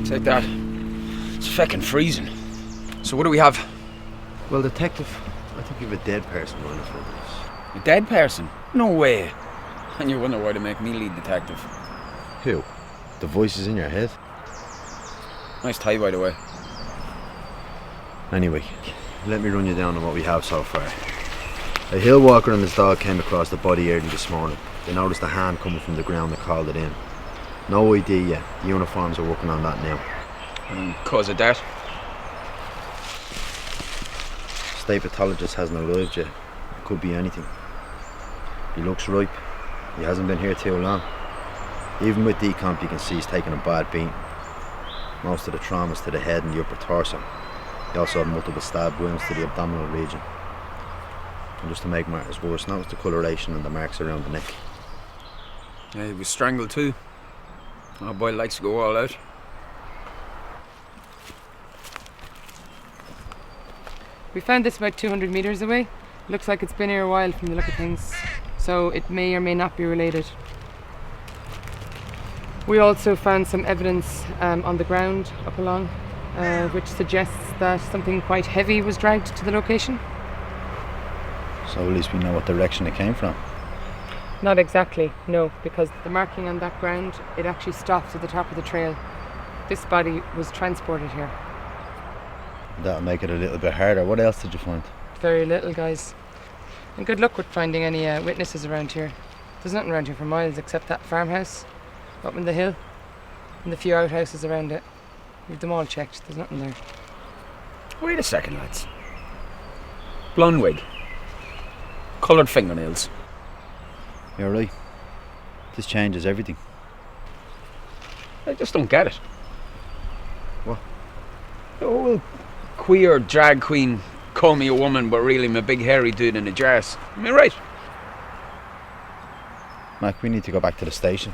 Take that. It's feckin' freezing. So what do we have? Well, detective, I think you have a dead person running for us. A dead person? No way. And you wonder why they make me lead detective. Who? The voices in your head? Nice tie, by the way. Anyway, let me run you down on what we have so far. A hill walker and his dog came across the body early this morning. They noticed a hand coming from the ground and called it in. No idea yet. The uniforms are working on that now. And cause of death? State pathologist hasn't arrived yet. It could be anything. He looks ripe. He hasn't been here too long. Even with decomp you can see he's taken a bad beating. Most of the traumas to the head and the upper torso. He also had multiple stab wounds to the abdominal region. And just to make matters worse, notice the coloration and the marks around the neck. Yeah, he was strangled too. Our boy likes to go all out. We found this about 200 metres away. Looks like it's been here a while from the look of things, so it may or may not be related. We also found some evidence on the ground up along, which suggests that something quite heavy was dragged to the location. So at least we know what direction it came from. Not exactly, no, because the marking on that ground, it actually stops at the top of the trail. This body was transported here. That'll make it a little bit harder. What else did you find? Very little, guys. And good luck with finding any witnesses around here. There's nothing around here for miles except that farmhouse up in the hill and the few outhouses around it. We've them all checked. There's nothing there. Wait a second, lads. Blonde wig. Coloured fingernails. You're right. This changes everything. I just don't get it. What? Oh, queer drag queen, call me a woman, but really I'm a big hairy dude in a dress. Am I right? Mac, we need to go back to the station.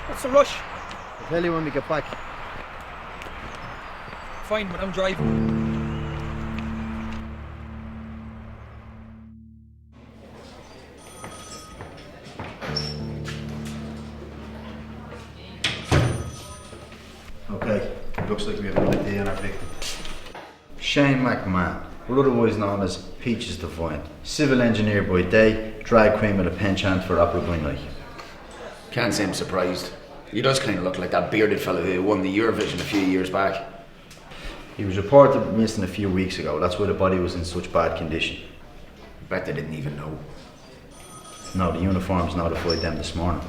What's the rush? I'll tell you when we get back. Fine, but I'm driving. Okay, looks like we have an idea on our victim. Shane McMahon, or otherwise known as Peaches Divine. Civil engineer by day, drag queen with a penchant for opera by night. Can't say I'm surprised. He does kind of look like that bearded fellow who won the Eurovision a few years back. He was reported missing a few weeks ago. That's why the body was in such bad condition. I bet they didn't even know. No, the uniforms notified them this morning.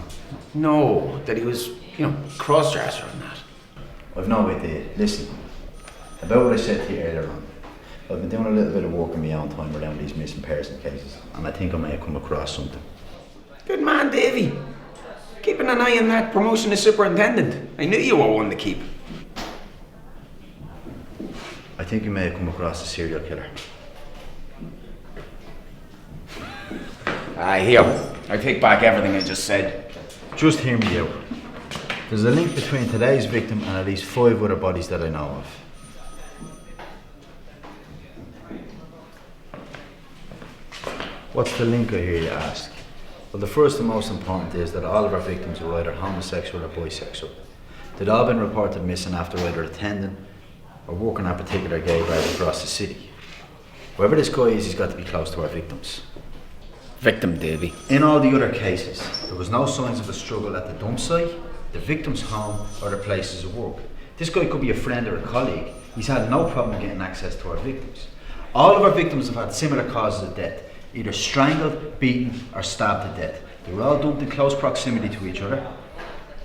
No, that he was, cross-dresser and that. I've no idea. Listen, about what I said to you earlier on, I've been doing a little bit of work in my own time around these missing person cases, and I think I may have come across something. Good man, Davy. Keeping an eye on that promotion as superintendent. I knew you were one to keep. I think you may have come across a serial killer. Here. I take back everything I just said. Just hear me out. There's a link between today's victim and at least 5 other bodies that I know of. What's the link, I hear you ask? Well, the first and most important is that all of our victims were either homosexual or bisexual. They'd all been reported missing after either attending or working at particular gay bars across the city. Whoever this guy is, he's got to be close to our victims. Victim, Davy. In all the other cases, there was no signs of a struggle at the dump site, the victim's home, or their places of work. This guy could be a friend or a colleague. He's had no problem getting access to our victims. All of our victims have had similar causes of death, either strangled, beaten, or stabbed to death. They were all dumped in close proximity to each other,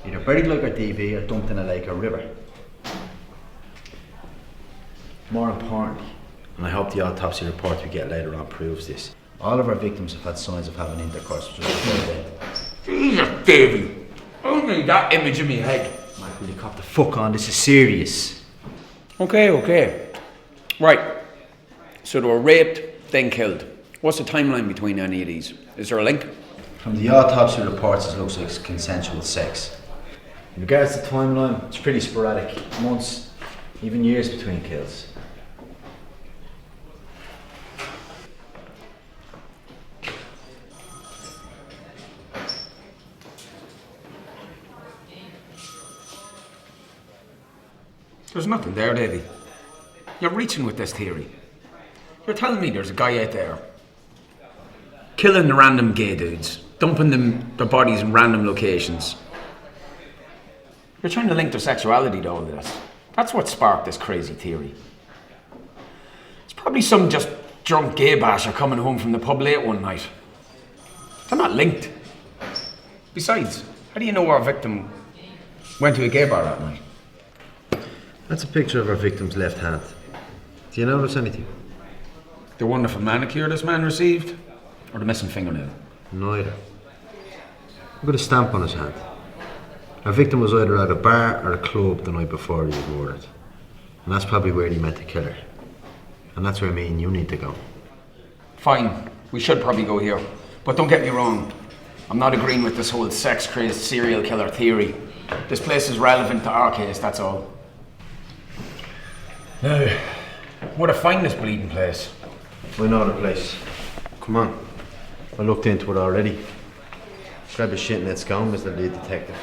either buried like our DV or dumped in a lake or river. More importantly, and I hope the autopsy report we get later on proves this, all of our victims have had signs of having intercourse just before death. Jesus, Davy. I don't need that image in my head. Mike, will you cop the fuck on? This is serious. Okay. Right. So they were raped, then killed. What's the timeline between any of these? Is there a link? From the autopsy reports, it looks like it's consensual sex. In regards to timeline, it's pretty sporadic. Months, even years between kills. There's nothing there, Davy. You're reaching with this theory. You're telling me there's a guy out there killing the random gay dudes, dumping their bodies in random locations. You're trying to link their sexuality to all of this. That's what sparked this crazy theory. It's probably some just drunk gay basher coming home from the pub late one night. They're not linked. Besides, how do you know our victim went to a gay bar that night? That's a picture of our victim's left hand. Do you notice anything? The wonderful manicure this man received? Or the missing fingernail? Neither. I've got a stamp on his hand. Our victim was either at a bar or a club the night before he was murdered. And that's probably where he meant to kill her. And that's where me and you need to go. Fine, we should probably go here. But don't get me wrong, I'm not agreeing with this whole sex-crazed serial killer theory. This place is relevant to our case, that's all. Now, where to find this bleeding place? I know the place. Come on. I looked into it already. Grab your shit and let's go, Mr. Lead Detective.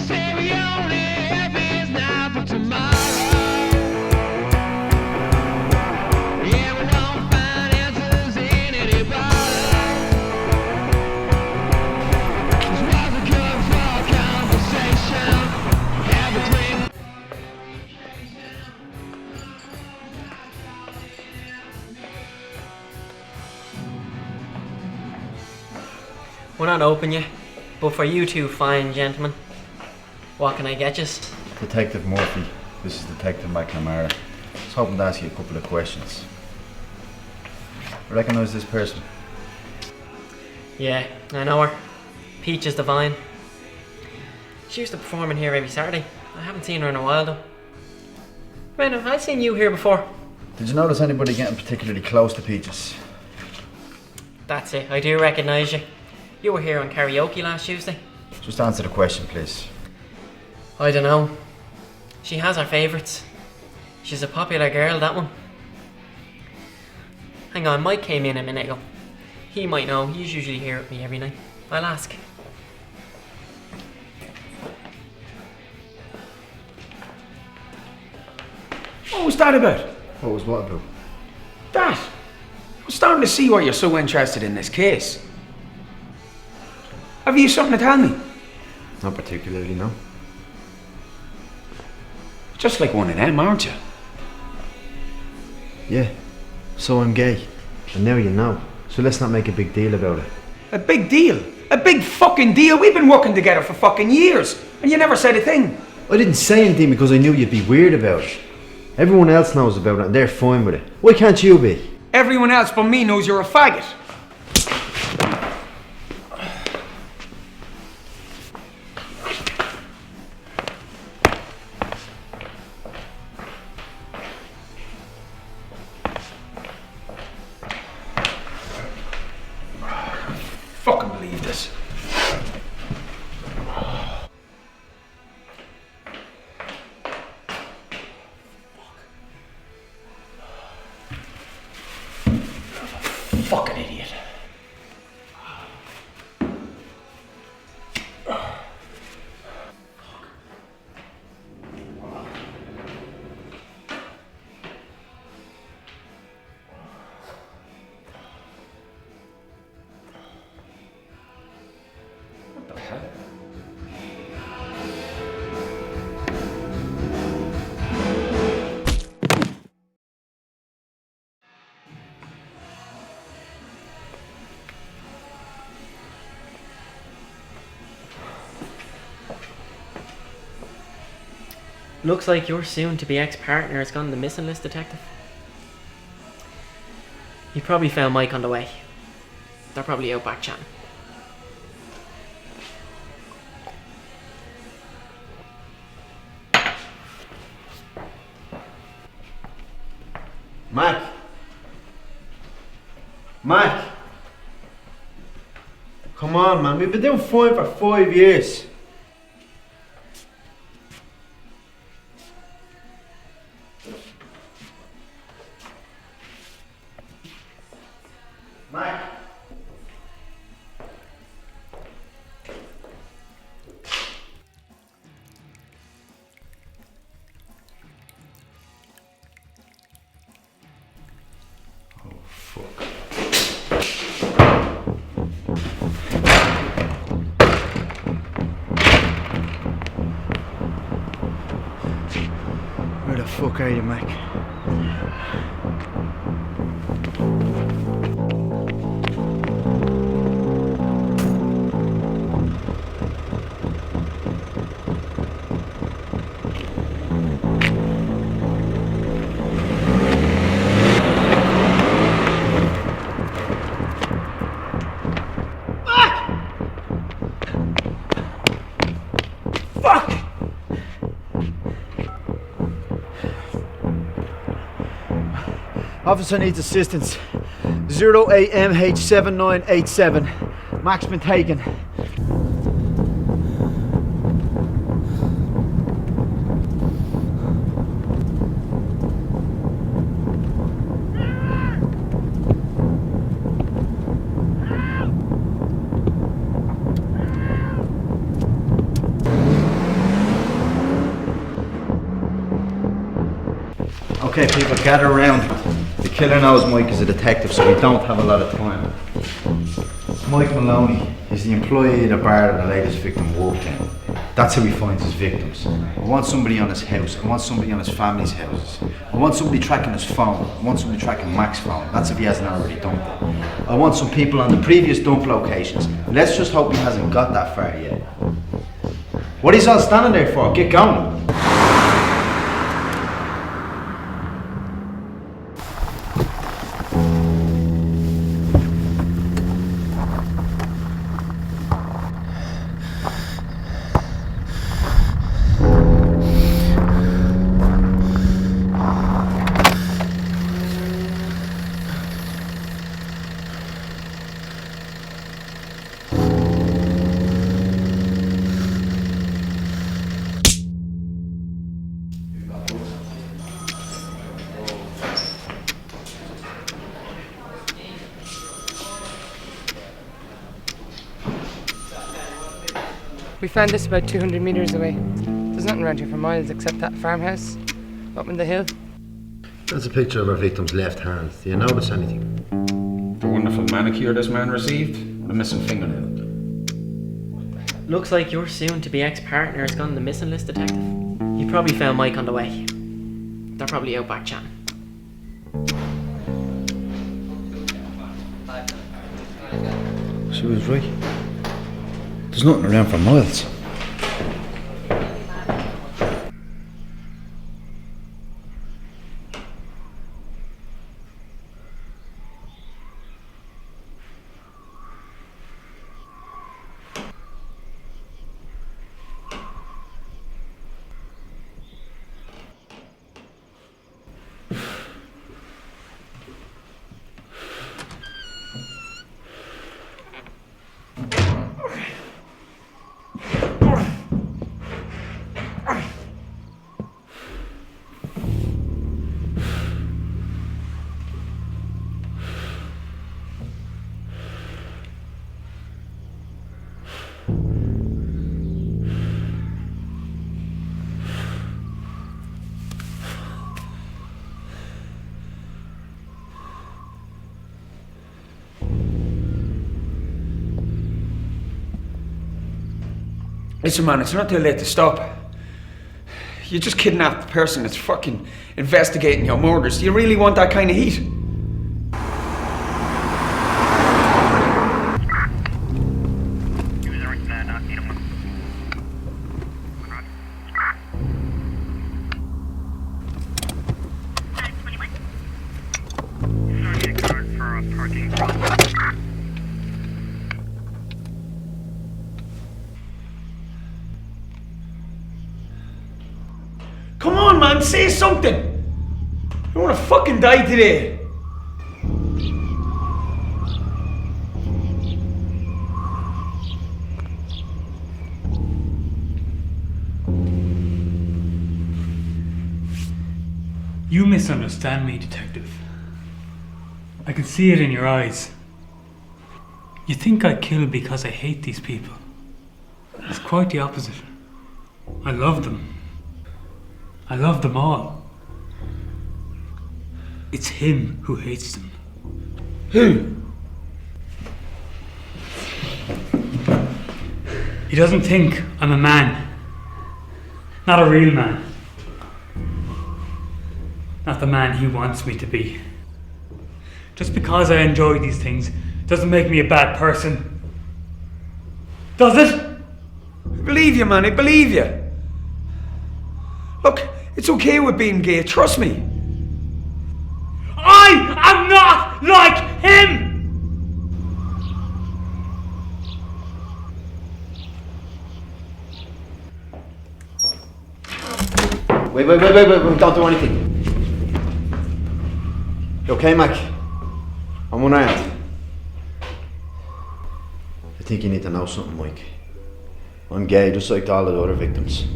Say we only have is now for tomorrow. Yeah, we won't find answers in any bottle. This was a good for conversation. Have a drink. We're not open yet, but for you two fine gentlemen, what can I get you? Detective Murphy, this is Detective McNamara. I was hoping to ask you a couple of questions. I recognise this person. Yeah, I know her. Peaches Divine. She used to perform in here every Saturday. I haven't seen her in a while though. Rena, I've seen you here before. Did you notice anybody getting particularly close to Peaches? That's it, I do recognise you. You were here on karaoke last Tuesday. Just answer the question, please. I don't know. She has her favourites. She's a popular girl, that one. Hang on, Mike came in a minute ago. He might know, he's usually here with me every night. I'll ask. What was that about? What was what about? That! I'm starting to see why you're so interested in this case. Have you something to tell me? Not particularly, no. Just like one of them, aren't you? Yeah, so I'm gay. And now you know. So let's not make a big deal about it. A big deal? A big fucking deal? We've been working together for fucking years, and you never said a thing. I didn't say anything because I knew you'd be weird about it. Everyone else knows about it and they're fine with it. Why can't you be? Everyone else but me knows you're a faggot. Fucking believe this. Fucking idiot. What the hell? Looks like your soon-to-be ex-partner has gone on the missing list, Detective. You probably found Mike on the way. They're probably out back chatting. Mac! Mac! Come on, man. We've been doing fine for 5 years. Mac! fuck are you, Mac? Officer needs assistance. 08MH7987. Mac's been taken. Okay, people, gather around. The killer knows Mike is a detective, so we don't have a lot of time. Mike Maloney is the employee at a bar that the latest victim worked in. That's how he finds his victims. I want somebody on his house. I want somebody on his family's houses. I want somebody tracking his phone. I want somebody tracking Mac's phone. That's if he hasn't already dumped it. I want some people on the previous dump locations. Let's just hope he hasn't got that far yet. What are you all standing there for? Get going. We found this about 200 metres away. There's nothing around here for miles except that farmhouse up in the hill. That's a picture of our victim's left hand. Do you notice anything? The wonderful manicure this man received, and a missing fingernail. Looks like your soon-to-be ex-partner has gone on the missing list, detective. You probably found Mike on the way. They're probably out back chatting. She was right. There's nothing around for miles. Listen, man, it's not too late to stop. You just kidnapped the person that's fucking investigating your murders. Do you really want that kind of heat? Come on, man, say something! I don't wanna fucking die today! You misunderstand me, detective. I can see it in your eyes. You think I kill because I hate these people. It's quite the opposite. I love them. I love them all. It's him who hates them. Who? He doesn't think I'm a man. Not a real man. not the man he wants me to be. Just because I enjoy these things doesn't make me a bad person. Does it? I believe you, man, I believe you. Look, it's okay with being gay, trust me. I am not like him! Wait, don't do anything. You okay, Mac? I'm one hand. I think you need to know something, Mike. I'm gay, just like all the other victims.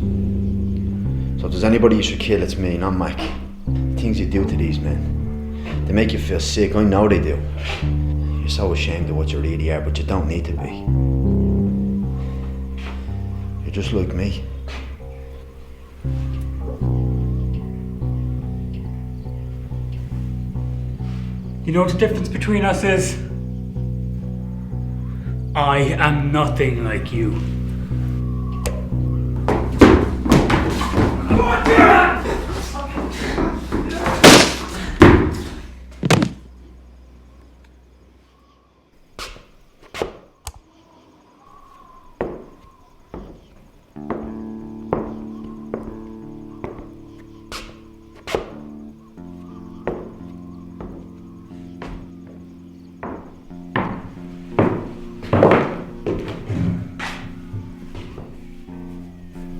So if there's anybody you should kill, it's me, not Mac. The things you do to these men, they make you feel sick, I know they do. You're so ashamed of what you really are, but you don't need to be. You're just like me. You know what the difference between us is? I am nothing like you.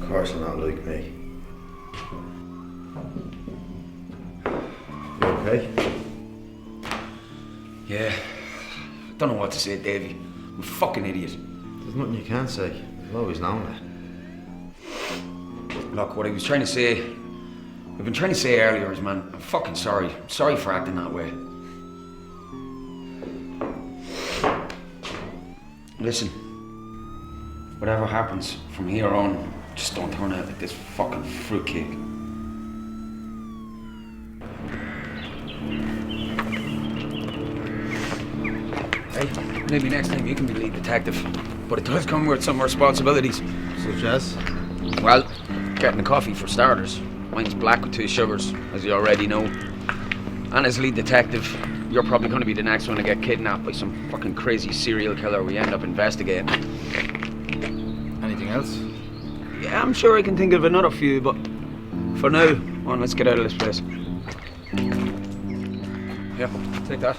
Of course you're not like me. You okay? Yeah, don't know what to say, Davey. I'm a fucking idiot. There's nothing you can say. You've always known that. Look, what I was trying to say, I've been trying to say earlier is, man, I'm fucking sorry. I'm sorry for acting that way. Listen, whatever happens from here on, just don't turn out like this fucking fruitcake. Hey, maybe next time you can be lead detective, but it does come with some responsibilities. Such as? Well, getting a coffee for starters. Mine's black with 2 sugars, as you already know. And as lead detective, you're probably going to be the next one to get kidnapped by some fucking crazy serial killer we end up investigating. Anything else? Yeah, I'm sure I can think of another few, but for now, come on, let's get out of this place. Yeah, take that.